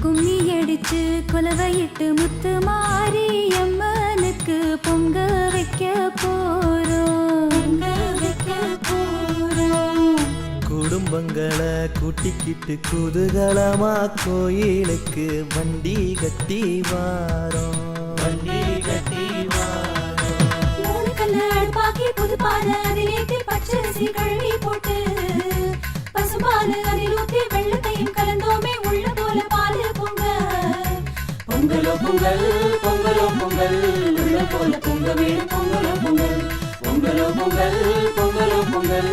கும்மி அடிச்சு கொலவையிட்டு முத்து மாறி அம்மனுக்கு பொங்க வைக்க போறோம் குடும்பங்களை கூட்டிக்கிட்டு குதூகலமா கோயிலுக்கு வண்டி கட்டி வாரோம் அடுப்பாக்கி புது பால அதிலேத்தி பச்சரிசி கழுவி போட்டு பசுபாலு அதில் ஊத்தி வெள்ளத்தையும் கலந்தோமே உள்ள போல பாலு பொங்க பொங்கலோ பொங்கல் பொங்கலோ பொங்கல் உள்ள போல பொங்க வேணும் பொங்கலோ பொங்கல் பொங்கலோ பொங்கல் பொங்கலோ பொங்கல்